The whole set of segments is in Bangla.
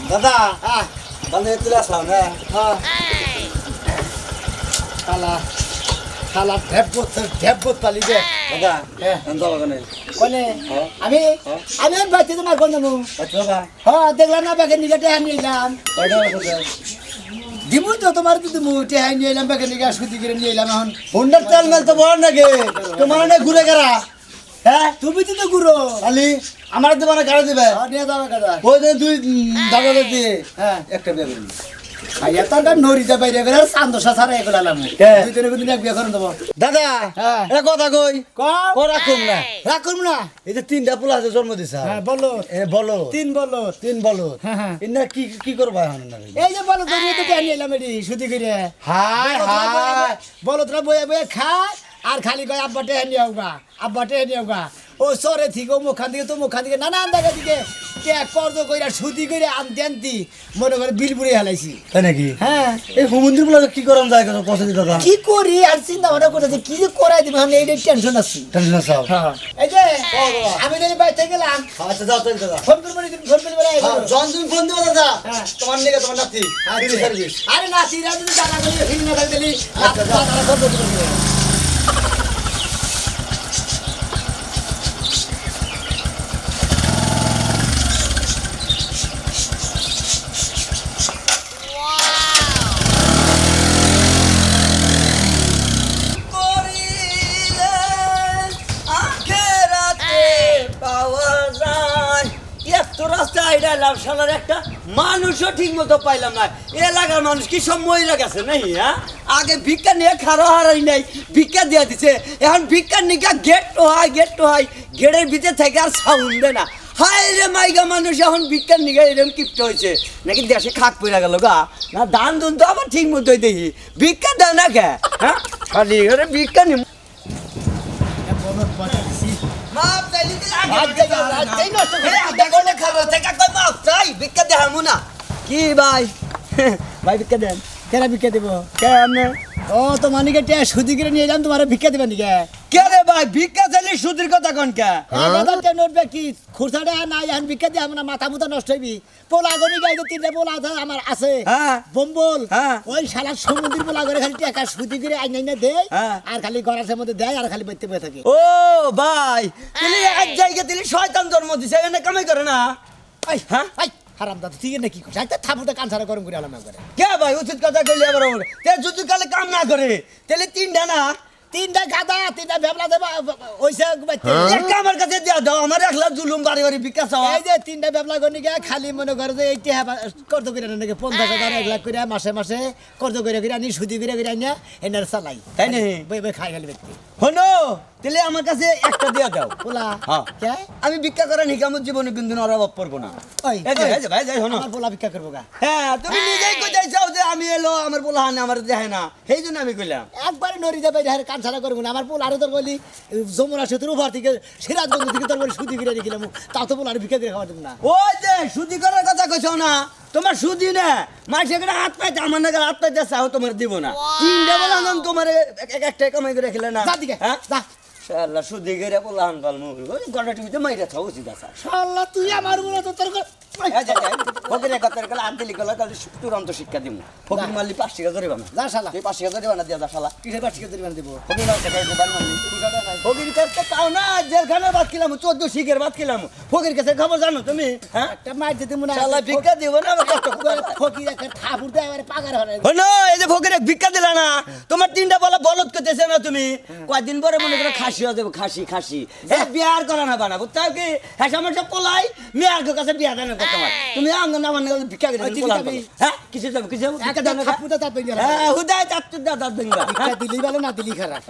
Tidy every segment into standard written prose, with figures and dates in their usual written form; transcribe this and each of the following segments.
দাদা তাহলে তুলে আসলাম হ্যাঁ খালা খালা ঢেপ পালি যে দাদা যাবো কেন কোনে আমি আমি বাচ্চা তোমার কোন যাবো হ্যাঁ দেখলাম না ব্যাগের নিকাটে নিয়ে এলাম দিমু তো তোমার তো দিমু টেহাই নিয়ে এলাম ব্যাগের নিকা সুতি করে নিয়ে এলাম এখন হুন্ডার তেল মেল তো বড় নাকি তোমার অনেক ঘুরে গেরা হ্যাঁ তুমি তো ঘুরো খালি আমার দোকানে গাড়ি দিবে নিয়ে যাবে কাদা ওই দিন তুই দাদা দিয়ে হ্যাঁ একটা বিয়ে করবি খাইয়া তো নড়িতে বাইরে গেলে সান্দোসা ছাড়া এগুলো আলাম দুই দিনের এক বিয়ে করে দেবো দাদা হ্যাঁ এটা কথা কই ও রাখুন না রাখুন না এই যে তিনটা পোলা আছে জন্ম দিছে হ্যাঁ বলো বলো তিন বলো হ্যাঁ ইন্না কি করবা এখন না এই যে বলো তুমি তো নিয়ে এলাম এটি সুতি করে হাই হাই বলো তোরা বয়ে বয়ে খায় আর খালি কয় আব্বা টেহে নিয়ে আউগা ও সরে থেকে মুখান দিকে নানান জায়গা দিকে কর্জ কইরা সুতি করে আনতে মনে করে বিল বুড়ে হেলাইছি তাই নাকি হ্যাঁ এই হুমন্দির পোলা কি করাম যায় কত পয়সা দিতে দাদা কি করি আর চিন্তা ভাবনা করতেছি কি যে করাই দিবে আমি এইটাই টেনশন আছি টেনশন আছে এই যে আমি যদি বাইরে গেলাম আচ্ছা যাও তাই দাদা ফোন করবো ফোন করবো জন তুমি ফোন দিও দাদা হ্যাঁ তোমার নিকে তোমার নাতি সার্ভিস আরে না চিরা যদি জানা করি ফিল্ম না থাকলে আচ্ছা যাও তারা ফোন করবে একটা মানুষও ঠিক মতো পাইলাম না এলাকার মানুষ কি সব মহিলা গেছে নাই হ্যাঁ আগে ভিক্ষা নিয়ে খারো হারাই নাই ভিক্ষা দিয়ে দিছে এখন ভিক্ষা নিকা গেট তো হয় গেটের ভিতরে থেকে আর সাউন্ড দেয় না হায় রে মাইগা মানুষ এখন ভিক্ষার নিকা এরকম কিপ্ট হয়েছে নাকি দেশে খাক পড়ে গেল গা না ধান ধুন তো আবার ঠিক মতোই দেখি ভিক্ষা দেয় না কে হ্যাঁ খালি ঘরে ভিক্ষা নি কি ভাই ভাই ভিক্ষা দেন কেন ভিক্ষা দেবো কেমনে ও তো মানিকে টে সুদি করে নিয়ে এলাম তোমার ভিক্ষা দেবেন নিকে কে রে ভাই ভিক্ষা চাইলে সুদের কথা কোন কে নোটবে কি খুরসাটা নাই এখন ভিক্ষা দিয়ে আমার মাথা মুথা নষ্ট হইবি পোলা গনি গাইতে তিনটে পোলা আমার আছে হ্যাঁ বম্বল হ্যাঁ ওই শালা সমুদ্রের পোলা করে খালি টাকা সুদি করে আইনা দেয় হ্যাঁ আর খালি গরাসের মধ্যে দেয় আর খালি বাইতে বয়ে থাকে ও ভাই তিনি এক জায়গায় তিনি শয়তান জন্ম দিছে এখানে কামাই করে না এই হ্যাঁ এই হারাম দাদা ঠিক না কি করছে একটা থাপুটা কানসারা গরম করে আলাম একবারে কে ভাই উচিত কথা কইলে আবার তে যদি কালে কাম না করে তাহলে তিনটা গাদা তিনটা ভেবলা দেবা ওইসে একটা আমার কাছে দিয়া দাও আমার একলা জুলুম বাড়ি বাড়ি বিকাশ চাওয়া এই যে তিনটা ভেবলা গনি গে খালি মনে করে যে এইটা কর্জ করে নাকি 50,000 1 লাখ করে মাসে কর্জ করে আনি সুদি করে আনি এনার চালাই তাই না বই বই খাই গেল ব্যক্তি হনো তাহলে আমার কাছে একটা দিয়া দাও পোলা হ্যাঁ কে আমি ভিক্ষা করে নিকে আমার জীবনে কিন্তু আর অভাব পড়বো না ওই এই যে ভাই যাই হনো আমার পোলা ভিক্ষা করবো গা হ্যাঁ তুমি নিজেই কইতাই চাও যে আমি এলো আমার পোলা হানে আমার দেখে না সেই জন্য আমি কইলাম একবারে নড়ি যাবে ঢারে কানসারা করবো না আমার পোলা আরো তোর বলি যমুনা সেতুর উপর থেকে সিরাজগঞ্জ থেকে তোর বলি সুদি করে রেখেলাম তাও তো পোলা আর ভিক্ষা করে খাওয়া দেব না ওই যে সুদি করার কথা কইছো না তোমার সুদি না মাসে করে হাত পাইতে আমার নাকি হাত পাইতে চাও তোমার দিব না তিনটা বলা নাম তোমার একটা কামাই করে খেলে না যা দিকে হ্যাঁ যা শালা সুদি করে পোলা হান পাল মুখ গড়া টিভিতে মাইরা থাও উচিত আছে শালা তুই আমার বলে তো তোর ফকিরের কথার গেলে আন্তলিক গলা কাল তুরন্ত শিক্ষা দিব ফকির মারলি 5 টাকা ধরে বানা যা শালা এই 5 টাকা ধরে বানা দিয়া যা শালা কিসে বাড়ছি দিবেন দেব ফকির না টাকা গোবান মারলি ফকির কাছে তাও না জেলখানা ভাত খেলাম 14 শিখের ভাত খেলাম ফকির কাছে খবর জানো তুমি হ্যাঁ একটা মার দিতে মনে শালা ভিক্ষা দিব না আমার কষ্ট ফকির একটা থাপুর দেয় এবারে পাগার হরে হনো এই যে ফকিরে ভিক্ষা দিলা না তোমার তিনটা বলা বলদ করতেছে না তুমি কয়দিন পরে মনে করে খাসি হয়ে যাবে খাসি এই বিয়ার করা না বানাবো তাও কি হ্যাঁ সমস্যা পোলাই মেয়ের কাছে বিয়া দেন তোমার তুমি আঙ্গন আমার ভিক্ষা করে হ্যাঁ কিছু যাবে একটা থাপুটা তাত পেঙ্গা হ্যাঁ হুদায় তাত দাদা দেঙ্গা ভিক্ষা দিলি ভালো না দিলি খারাপ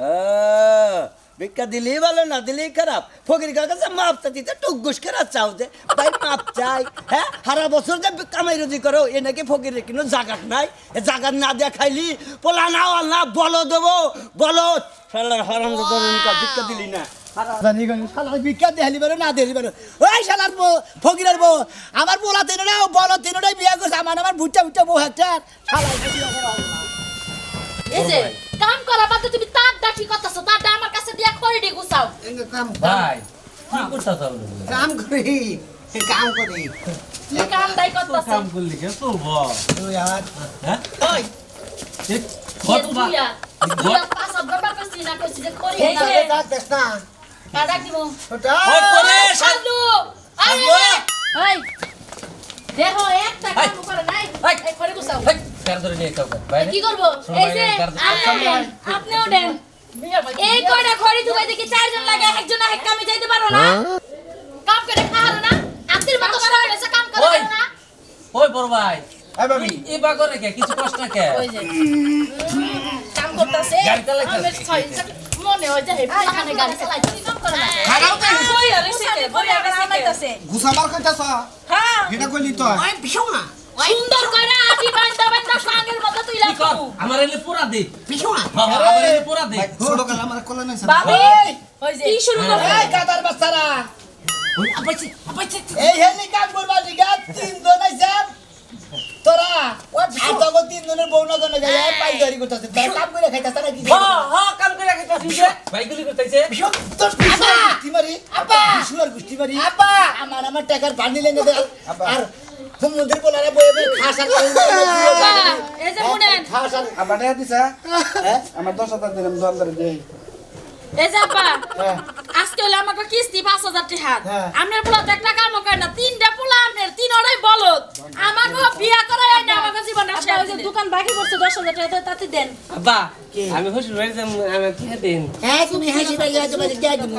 ভিক্ষা দিলেই ভালো না দিলেই খারাপ ফকির কাছে মাপটা দিতে টুকুস করে চাও যে ভাই মাপ চাই হ্যাঁ সারা বছর যে কামাই রুজি করো এ নাকি ফকিরের কিন্তু জাগাত নাই জাগাত না দিয়া খাইলি পোলা না না বলো দেবো বলো শালার হারাম ভিক্ষা দিলি না জানি গো শালা ভিক্ষা দেখালি পারো না দেখালি পারো ওই শালার ফকিরের বউ আমার পোলা তিনটা বলো তিনটাই বিয়া করছে আমার ভুট্টা বউ একটা শালা এই যে কাম করা বাদে তুমি তার ডাকি করতেছো তারটা আমার কাছে দিয়া করে দি গুছাও ভাই কি করতেছ কাম করি কাম করি কি কাম দাই করতাছে কাম করলি কে তো ব তুই হাত হ্যাঁ ওই ঠিক কত বা দুইয়া পাঁচ বাবা কইছি না কইছি যে করি এই না যে কাজ দেখ না কাটা দিব ওটা ওই করে শালু আরে ওই দেখো একটা কাম করে নাই এই করে গুছাও এই কার ধরে নিয়ে যাও বাইরে কি করব এই যে আপনিও দেন এই কয়টা খড়ি দুবাই দেখি চারজন লাগে একজন এক কামে যাইতে পারো না কাম করে খাওয়ারো না আত্মীর মতো করে হইছে কাম করে পারো না ওই বড় ভাই এই ভাবি এই বাগরে কে কিছু কষ্ট না কে ওই যে কাম করতেছে গাড়ি চালাইতাছে। আমের ছয় মনে হয় যে এখানে গাড়ি চালাইতে কাম করে না খারাপ তো কই আরে সেতে কই আরে নামাইতাছে ঘুষাবার কইতাছ হ্যাঁ এটা কইলি তো ওই বিশু না সুন্দর করে আটি বান্দা বান্দা সাঙ্গের মতো তুই কি কর লাগু আমার এলে পুরা দে বিশু না আমার এলে পুরা দে ছোট কাল আমার কোলে নাই বাবু ওই যে কি শুরু করবে এই কাদার বাচ্চারা ওই আপাইছে এই হেলি কাম করবা দিগা তিন জন আইছে তোরা ওই আতগো তিন জনের বউনা জন গায় পাই ধরি করতেছে তার কাম করে খাইতাছ না কি কাম করে রাখতে আছে বাইগুলি করতেছে বিশু তোর গুষ্টি মারি আপা বিশু আর গুষ্টি মারি আপা আমার টাকার বান্ডি লেনে দে আর সমুদ্রের কোলারে বয়ে বয়ে খাস আর এই যে শুনেন খাস আর আবার টাকা দিছে আমার 10,000 দিলাম দোকানদারে দেই এই যে আপা হ্যাঁ। আজকে হলো আমাকে কিস্তি 5,000 টাকা হ্যাঁ। আপনার পোলা তো একটা কামও করে না তিনটা পোলা আপনার তিনটাই বলদ আমাকে বিয়া করায় না আমাকে জীবনটা শেষ হয়ে যায়। দোকান বাকি করছে 10,000 টাকা তাতে দেন আব্বা আমি হসুর বাড়ি যাম আমি কে দেন হ্যাঁ তুমি হাসি বাড়ি যাও তোমাদের কে দিব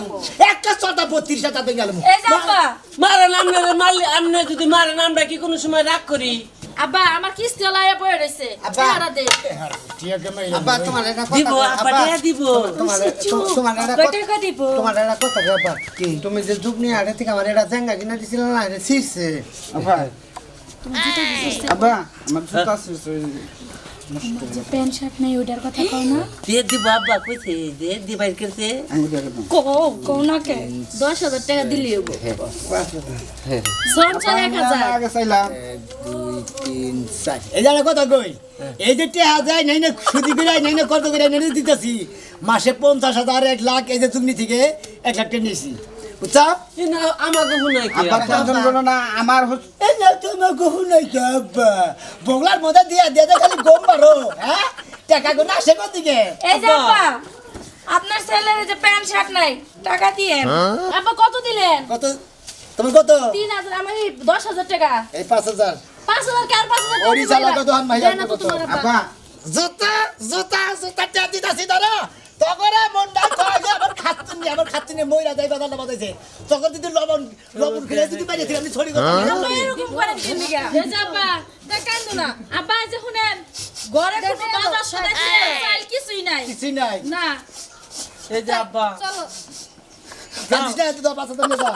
একটা ছটা 32 টাকা গেল এই যে আপা মারে নাম মারলে আমনে যদি মারে নামটা কি কোনো সময় রাগ করি আব্বা আমার কিস্তি লাইয়া বয়ে রইছে চেহারা দে ঠিক আছে আব্বা তোমার একটা কথা দিব আব্বা দিয়া দিব তোমার একটা কত টাকা দিব তোমার একটা কথা আব্বা কি তুমি যে যুগ নিয়ে আড়ে থেকে আমার এটা জাঙ্গা কিনা দিছিল না এটা শিখছে আব্বা আব্বা আমার জুতা শেষ প্যান্ট শার্ট নাই ওটার কথা কও না দিয়ে দিব আব্বা কইছে দে দি বাইর করতে আমি টাকা দাও কও না কে 10,000 টাকা দিলি হবো সঞ্চয় 1,000 আগে চাইলাম 2 3 4 এই জায়গা কথা কই এই যে টেহা যায় নাই না সুদি করে নাই না কত করে নাই দিতেছি মাসে 50,000 1 লাখ এই যে তুমি থেকে 1 লাখ টাকা নিয়েছি বুঝছো না আমাকে গুনাই কি আব্বা টেনশন করো না আমার এই না তুমি কহু নাই কি আব্বা বগলার মধ্যে দিয়া দিয়া দে খালি গম বারো হ্যাঁ টাকা গো না সে কোন দিকে এই যে আপা আপনার ছেলের যে প্যান্ট শার্ট নাই টাকা দিয়েন আপা কত দিলেন কত তোমার কত 3,000 আমি 10,000 টাকা এই 5,000 5,000 কে আর 5,000 ওরি চালা কত হান মাইয়া দেন না তো তোমার আপা আব্বা জুতা জুতা জুতা টা দিতাছি ধরো তগরে মন্ডা কয় যে আমার খাতুনি মইরা যাই বাজার বাজাইছে তখন যদি লবণ লবণ খেলে যদি বাইরে আমি ছড়ি কথা আপা এরকম করেন কেন লিগা এই যে আপা দেখাইতো না আপা এই যে শুনেন ঘরে কোনো বাজার সদাই চাল কিছুই নাই কিছু নাই না এই যে আব্বা চলো জানিস না তো 5,000 নিয়ে যা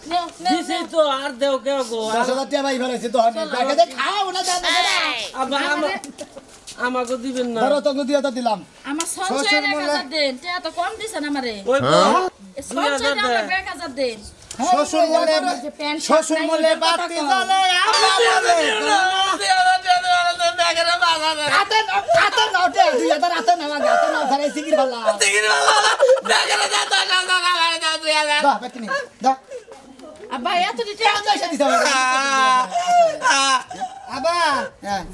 নেও দিছে তো আর দেও কে গো 10,000 টাকা ভাই ফেলাইছে তো হয় না টাকা খাও না জানা আব্বা আমাকে দিবেন না ধরো তোকে দিয়ে তো দিলাম আমার সঞ্চয় 1,000 দেন তে তো কম দিছেন আমারে ওই সঞ্চয় আমার 1,000 দেন শ্বশুর বলে যে প্যান্ট শ্বশুর বলে বাতি জ্বলে আব্বা বলে আতে নাওটে 2000 আতে নাও আতে নাও ধরে সিগির ভালা দা বেকনি দা আব্বা এত দিতে টাকা পয়সা দিতে হবে আবা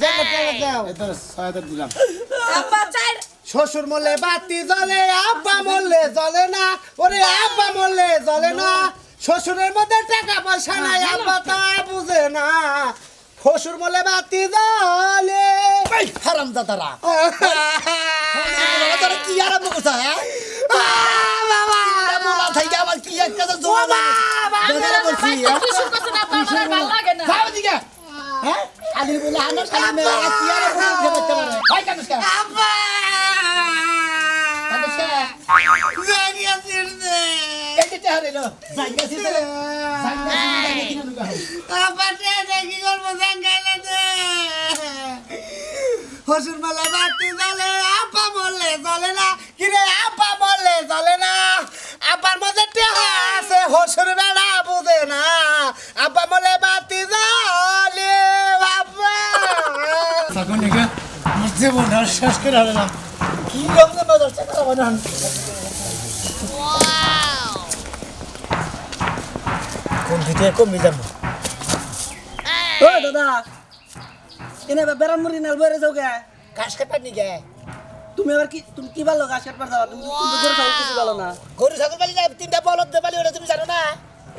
যাও টাকা দাও এটা 6000 দিলাম আব্বা চাই শ্বশুর মরলে বাতি জ্বলে আব্বা মরলে জ্বলে না ওরে আব্বা মরলে জ্বলে না শ্বশুরের মধ্যে টাকা পয়সা নাই আব্বা তা বুঝে না শ্বশুর মরলে বাতি জ্বলে হারাম দাদারা তোরা কি আরাম করছ হ্যাঁ বাবা বলা থাকি আমার কি একটা জোয়া দাদা বলছি কিছু কথা না আপা আমার ভালো লাগে না যাও দিকে হ্যাঁ আদি বলে আনার খালি মে কি আরাম করে করতে পারে ভাই কানুস কা আব্বা কানুস কা জাগিয়া সিরদে এই যে হারে লো জাগিয়া সিরদে জাগিয়া সিরদে কি না আব্বা দেখি করব জাঙ্গাইলে দে হসুর মালা বাতি জ্বলে আপা মরলে জ্বলে না কিরে আপা মরলে জ্বলে না আপার মধ্যে টেহা আছে হসুর বেড়া বুঝে না আপা মরলে বাতি জ্বলে বাবা তখন নাকি আমার জীবনটা শেষ করে হলাম কি রকম মজার চাকরা বানান কোন দুটো কমে যাবো ও দাদা এনে বেড়ান মুড়ি নাল বেড়ে যাও গে ঘাস কাটবার নি গে তুমি আবার কি তুমি কি ভালো গাছ কাটবার যাওয়া তুমি তো গরু ছাগল কিছু ভালো না গরু ছাগল পালি না 3টা বলদ দে পালি ওটা তুমি জানো না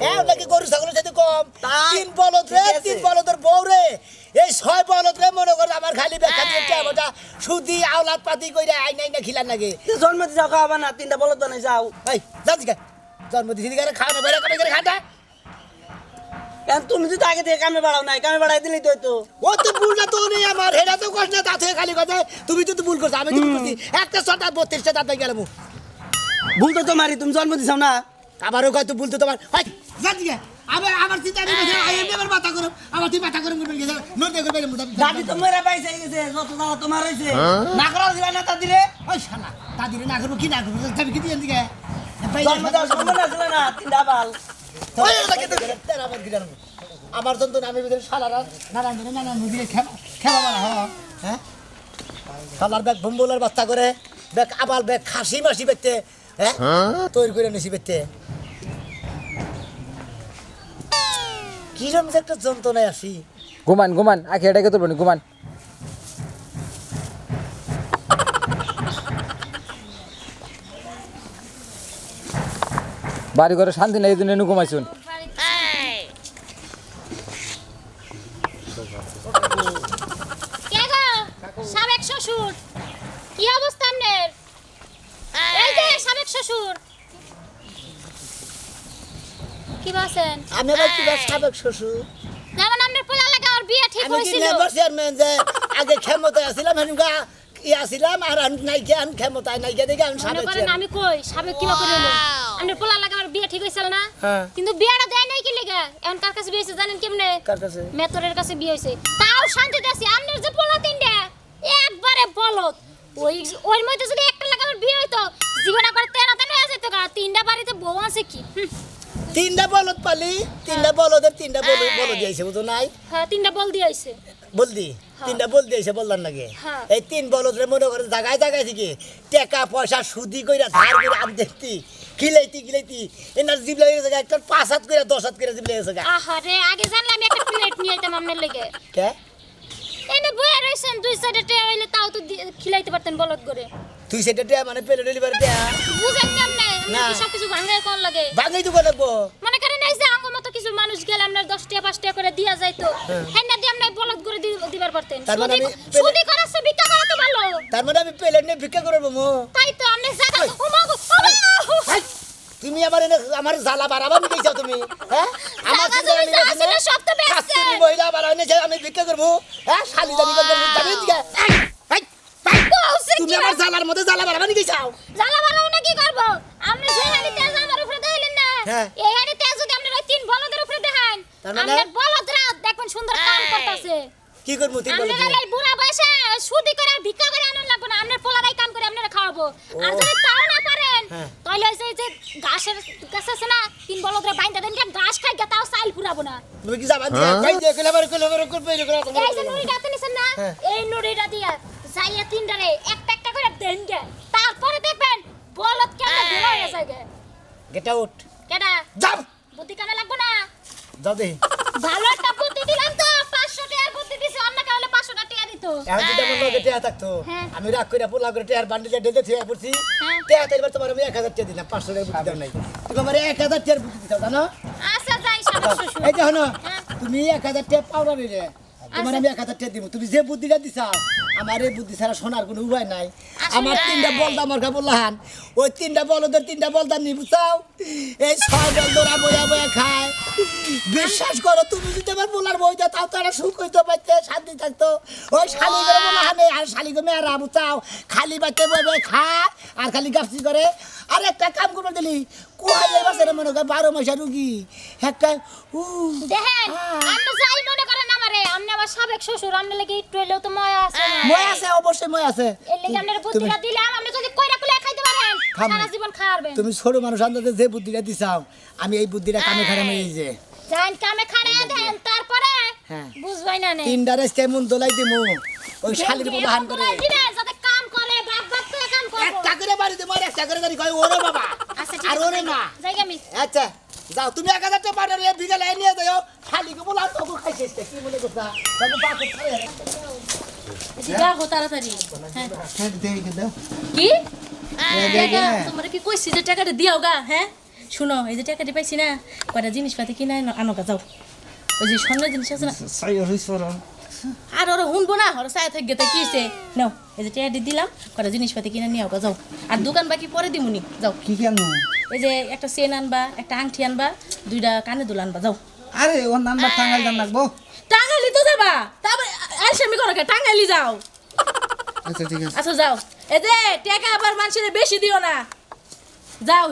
হ্যাঁ নাকি গরু ছাগলের সাথে কম 3 বলদ রে 3 বলদের বউ রে এই 6 বলদ রে মনে কর আমার খালি বেকা দিয়ে টাকা সুদি আওলাদ পাতি কইরা আইনাই না খিলান লাগে জন্ম দি যাও খাওয়া না 3টা বলদ বানাই যাও এই জানি কা জন্ম দিছি করে খাও না বাইরে করে খাটা কেন তুমি যদি আগে থেকে কামে বাড়াও নাই কামে বাড়াই দিলেই তো হইতো ও তো ভুল না তো নেই আমার হেডা তো কষ্ট না তাতে খালি কথা তুমি তো ভুল করছো আমি তো ভুল করছি একটা ছটা 32টা দাঁত গেলাম ভুল তো তোমারই তুমি জন্ম দিছাও না আবারও কয় তো ভুল তো তোমার হাই জানি কা আমার চিন্তা নেই আমি আবার মাথা করব আমার তুই মাথা করব গেছে নদে করবে দাদি তো মেরা পাইছে গেছে যত দাও তোমার হইছে না করা দিলা না তা দিলে ওই শালা দাদিরে না করবো কি না করবো তুমি কি দিয়ে দিকে জন্ম দাও জন্ম না ছিল না 3টা বাল ওই লাগে তেরা আমার কি জানো আমার জন্য আমি বলি শালারা নানা মুদিয়ে খেলা মারা হ্যাঁ শালার ব্যাগ বম্বলার বাচ্চা করে ব্যাগ আবার ব্যাগ খাসি মাসি বেচতে হ্যাঁ তৈরি করে নিছি বেচতে কিরম যে একটা যন্ত্রণায় আসি ঘুমান আখি এটাকে তুলবনি ঘুমান বাড়ি ঘরে শান্তি নেই এই জন্য ঘুমাইছুন কে গো সাবেক শ্বশুর কি অবস্থা আপনার এই যে সাবেক শ্বশুর কি বলছেন আমি আবার কি সাবেক শ্বশুর যেমন আপনার পোলা লাগা আর বিয়ে ঠিক আমি কি হয়েছিল নেবার চেয়ারম্যান যে আগে ক্ষমতায় আসছিলাম হেনুকা আসিলাম আর নাই কে আমি ক্ষমতায় নাই কে দেখে আমি মনে সাবেক করেন চেয়ারম্যান আমি কই সাবেক কিবা করে হলো আপনার পোলা লাগা আর বিয়ে ঠিক হয়েছিল না হ্যাঁ। কিন্তু বিয়েটা দেয় নাই কি লেগে এখন কার কাছে বিয়ে হয়েছে জানেন কেমনে কার কাছে মেতরের কাছে বিয়ে হয়েছে তাও শান্তিতে আছি আপনার যে পোলা তিনটা একবারে বলত ওই মধ্যে যদি একটা লাগার বিয়ে হইতো জীবনে করে তেরা তেরা হয়ে যেত গা 3টা বাড়িতে বউ আছে কি 3টা বলদ পালি 3টা বলদের 3টা বলদ দিয়েছে বুঝো নাই হ্যাঁ 3টা বল দিয়ে আইছে বলদি 3টা বল দিয়েছে বললাম নাকি হ্যাঁ। এই 3 বলদরে মনে করে জায়গায় জায়গায় থেকে টাকা পয়সা সুদি কইরা ধার করে আন দেখতি খিলাইতি এনার জিবলা হয়ে জায়গা একটা 5 হাত করে 10 হাত করে জিবলা হয়ে জায়গা আহারে আগে জানলে আমি একটা প্লেট নিয়ে আইতাম আপনার লেগে কে এনে বইয়া রইছেন দুই সাইডে টে হইলে তাও তো খিলাইতে পারতেন বলদ করে তুই সেটা টিয়া মানে পেলে ডেলিভারি টিয়া বুঝেন কেমনে না। আমি সব কিছু ভাঙায় কোন লাগে ভাঙাই তো লাগবো মনে করেন এই যে আঙ্গ মতো কিছু মানুষ গেলে আপনার 10 টাকা 5 টাকা করে দিয়া যাইতো হ্যাঁ না দিয়ে আপনি বলদ করে দিবার পারতেন তার মানে আমি সুদি করাছে ভিক্ষা করা তো ভালো তার মানে আমি পেলে নিয়ে ভিক্ষা করবো মো তাই তো আপনি জায়গা ও মা গো হাই, তুমি আবার এনে আমার জ্বালা বাড়াবার নিয়ে যাও তুমি হ্যাঁ আমার জায়গা জমি যা আছে না সব তো বেচছে কাস্তুরি মহিলা বাড়ানে যে আমি ভিক্ষা করবো হ্যাঁ শালি জানি করবো যাবে দিকে তুমি আমার জ্বালার মধ্যে জ্বালা বাড়াবার নিয়ে যাও জ্বালা বাড়াও না কি করব আপনি যে হানি তেজ আমার উপরে দেখাইলেন না হ্যাঁ। এই হানি তেজ যদি আপনি ওই 3 বলদের উপরে দেখান তার মানে? আপনার বলদরা দেখুন সুন্দর কাম করতেছে কি করবো তুই বলো আপনারা এই বুড়া বয়সে সুদি করে আর ভিক্ষা করে আনন লাগবে না আপনার পোলারাই কাম করে আপনারা খাওয়াবো আর যদি তাও না পারেন হ্যাঁ। তাহলে ওই যে ঘাসের গাছ আছে না 3 বলদরা বাইন্দা দেন ঘাস খাই গা তাও চাইল ফুরাবো না তুমি কি যাবা দিয়ে কই দিয়ে কইলাবার করবে এই যে নুড়িটা তো নিছেন না হ্যাঁ। এই নুড়িটা দিয়া যাইয়া 3টারে একটা একটা করে দেন গে তারপরে দেখবেন বলদ কেমন ধরে হয়ে যায় গেট আউট কেডা যাও বুদ্ধি কামে লাগবে না যাও দে ভালো একটা বুদ্ধি দিলাম তো 500 টাকার বুদ্ধি দিছি অন্য কাউলে 500 টাকা দিত এখন যদি আমার লগে টিয়া থাকতো হ্যাঁ। আমি রাগ করে পোলা করে টিয়ার বান্ডিলে ঢেলে থিয়া পড়ছি হ্যাঁ। টিয়া তাইবার তোমার আমি 1000 টাকা দিলাম 500 টাকা বুদ্ধি দাও নাই তুমি আমার 1000 টাকার বুদ্ধি দিতাও জানো আচ্ছা যাই সাবেক শ্বশুর এই দেখো না হ্যাঁ। তুমি 1000 টাকা পাওয়া নিলে তোমার আমি 1000 টাকা দিব তুমি যে বুদ্ধিটা দিছাও আমার এই বুদ্ধি ছাড়া শোনার কোনো উপায় নাই আমার 3টা বলদা আমার কা বললাম ওই 3টা বলদের 3টা বলদা নি বুঝাও এই 6 বলদরা বয়া বয়া খায় বিশ্বাস করো তুমি যদি আমার বলার বই দাও তাও তারা সুখ হইতো পাইতে শান্তি থাকতো ওই শালি করে বলা হানে আর শালি গো মেয়েরা বুঝাও খালি বাইতে বই বই খায় আর খালি গাছি করে আর একটা কাম করবে দিলি কোহাই এই বছরে মনে কর 12 মাসের রুগী একটা দেখেন আপনি যাই মনে করেন আমারে আপনি আমার সাবেক শ্বশুর আপনি লাগি একটু হইলেও তো ময়া আছে না মই আছে অবশ্যই মই আছে এর লাগি আপনার বুদ্ধিটা দিলাম আপনি যদি কইরা কুলে খাইতে পারেন খাবো। সারা জীবন খাওয়াবেন তুমি ছোট মানুষ আন্দাজে যে বুদ্ধিটা দিছাও আমি এই বুদ্ধিটা কামে খারামে এই যে জান কামে খাড়া দেন তারপরে হ্যাঁ। বুঝবাই না নে 3টা রেস কেমন দোলাই দিমু ওই শালির বলাহান করে যাতে কাম করে বাপ বাপ করে কাম করব একটা করে বাড়ি দে মার একটা করে দাঁড়ি কই ওরে বাবা আচ্ছা ঠিক আর আছে ওরে না যাই আমি আচ্ছা যাও তুমি 1000 টাকা পাঠারে বিকেলে নিয়ে যাও খালি কো বলা তো খাইছিস কি মনে করছা তাকে পাক করে যা হো তাড়াতাড়ি হ্যাঁ হ্যাঁ দেই দাও কি টাকা তোমরা কি কইছি যে টাকাটা দিও গা হ্যাঁ শুনো এই যে টাকাটি পাইছি না কয়টা জিনিসপাতি কিনা আনো গা যাও ওই যে স্বর্ণের জিনিস আছে না সাই হইছর আর ওরা শুনবো না ওরা চায় থাকবে তা কি হয়েছে নাও এই যে টাকাটি দিলাম কয়টা জিনিসপাতি কিনা নিয়ে গা যাও আর দোকান বাকি পরে দিমুনি যাও কি কেন এই যে একটা চেন আনবা একটা আংটি আনবা 2টা কানে দুল আনবা যাও আরে ও নাম্বার টাঙ্গাইল জান লাগবো টাঙ্গাইলি তো যাবা তারপরে আলসামি করো কে টাঙ্গাইলি যাও আচ্ছা ঠিক আছে আচ্ছা যাও এই যে টাকা আবার মানুষের বেশি দিও না যাও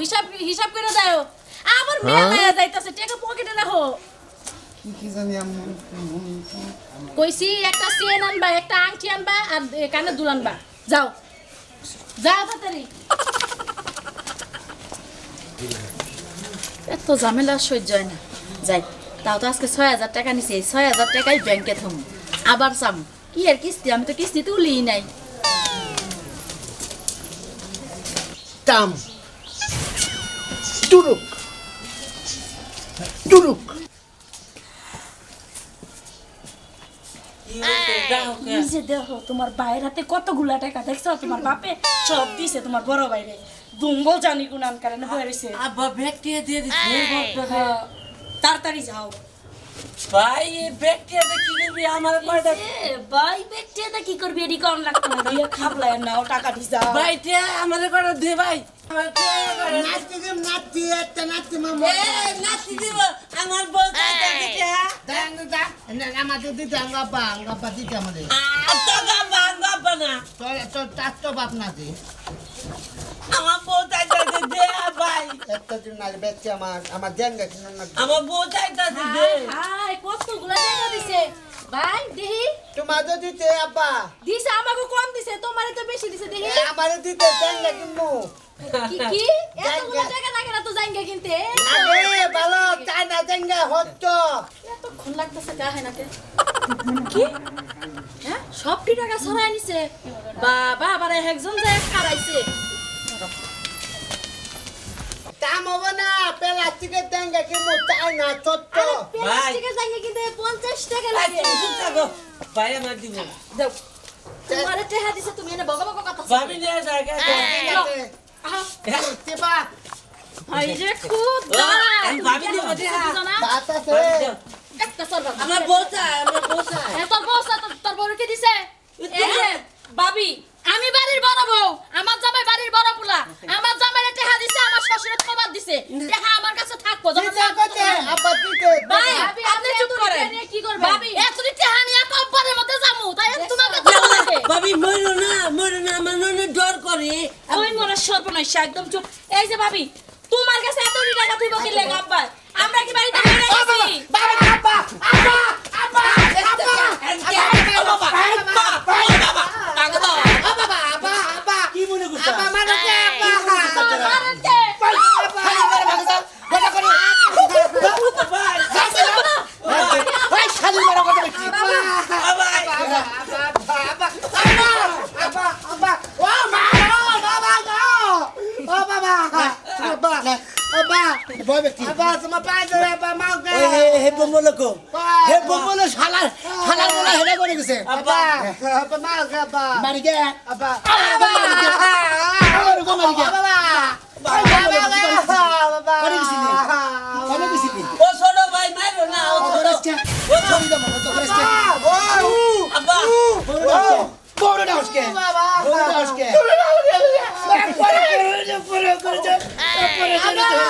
হিসাব করে দাও আবার মেয়ে মায়া যাইতাছে টাকা পকেটে রাখো কি জানি কইছি একটা চেন আনবা একটা আংটি আনবা আর কানে দুল আনবা যাও যাও তাড়াতাড়ি এত ঝামেলা সহ্য হয় না যাই তাও তো আজকে 6000 টাকা নিছে 6000 টাকাই ব্যাংকে থম আবার চাম কি আর কিস্তি আমি তো কিস্তি তুলিই নাই টাম টুরুক টুরুক নিজে দেখো তোমার ভাইয়ের হাতে কতগুলা টাকা দেখছো তোমার বাপে সব দিছে তোমার বড় ভাইরে দুম্বল জানি গুনান কারণে হয়ে রয়েছে আব্বা ব্যাগটিয়া দিয়ে দিছে তাড়াতাড়ি যাও ভাই এই ব্যাগটিয়া কি করবি আমার কয়টা ভাই ব্যক্তিটা কি করবি এডি কম লাগতো না দিয়ে খাবলাই নাও টাকা দি যাও ভাইটিয়া আমার কয়টা দে ভাই আমার নাচতে দে নাচতে একটা নাচতে মামা নাচি দিব আমার বউ চাইতে দিতে দাং দাং আমাদের দিতে আঙ্গাপা দিতে আমাদের তো গাবা না তোর টাট্টো বাপ না দে আমার বউ চাইতে দে ভাই একটা দিন না বেচে আমার জেঙ্গা কিনা না আমার বউ চাইতে দে হাই কতগুলা টাকা দিছে ভাই দেহি তোমাদের দিতে আব্বা দিছে আমাকে কম দিছে তোমারে তো বেশি দিছে দেহি আমারে দিতে জেঙ্গা কিনবো কি এতগুলা টাকা লাগে না তো জাঙ্গা কিনতে আরে ভালো চাই না জেঙ্গা হতো এতক্ষণ লাগতেছে কাহে নাতে কি হ্যাঁ সবটি টাকা সরাই নিছে বাবা আবার একজন যায় খারাইছে দাম হবে না প্লাস্টিকের জেঙ্গা কিনবো চাই না ছোট্ট প্লাস্টিকের জাঙ্গা কিনতে 50 টাকা লাগে চুপ থাকো ভাই আমার দিব দাও তোমারে টাকা দিছে তুমি এনে বগা বগা কথা ভাবি নিয়ে যায় চেপা হাই রে খুব আমি ভাবি দিব বাত আছে একটা সরবা আমার বউ চাই তোর বউ তোর বউকে দিছে এই যে ভাবি আমি বাড়ির বড় বউ আমার জামাই বাড়ির বড় পুলা আমার জামাইরে টাকা দিছে আমার শ্বশুরের খবর দিছে টাকা আমার কাছে থাকবো আব্বা দিতে ভাই আপনি চুপ করেন কি করবেন ভাবি এতরি টাকা নিয়ে কম্পারের মধ্যে যামু তাই তোমাকে ভালো লাগে ভাবি মরো না আমার ননে ডর করে ওই মোরা সর্বনাশ একদম চুপ এই যে ভাবি তোমার কাছে এতরি টাকা তুই বকি লেগ আব্বা আমরা কি বাড়িতে বেড়ে গেছি কি মনে করছ ও ছোট ভাই মারো না ও ছোট আব্বা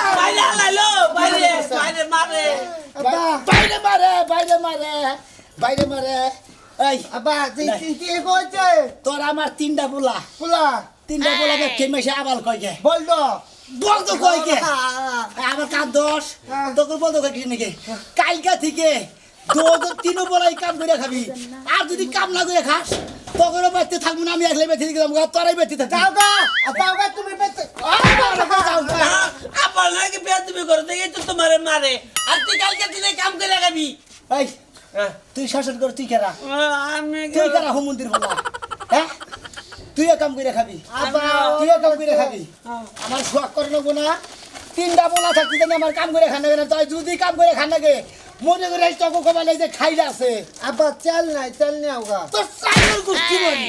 বাইরে লাইলো বাইরে মারে বাইরে মারে এই আব্বা কি কইছে তোর আমার তিনটা পোলা তিনটা পোলা কেমেশে আবাল কইকে বলতো কইকে আমার কাম দোষ তোকে বলতো কই নাকি কালকা থেকে তিনও বলাই কাম করে খাবি আর যদি কাম না করে খাস তখনও বেঁচতে থাকবো না আমি একলে বেঁচে গেলাম তোরাই বেঁচে থাক তুমি বেঁচে আব্বা নাকি বিয়া তুমি করে দেখে তো তোমারে মারে আর তুই কালকে দিনে কাম করে খাবি এই তুই শাসন কর তুই কেরা আমি তুই কেরা হোম মন্দির বলা হ্যাঁ তুইও কাম করে খাবি তুইও কাম করে খাবি আমার শোক করে নেবো না তিনটা বলা থাকতে জানি আমার কাম করে খান না তাই যদি কাম করে খান নাগে মনে করে চকো কমালে যে খাইলা আছে আব্বা চাল নাই চাল নিয়ে আউগা তোর চাইলের গুষ্টি বলি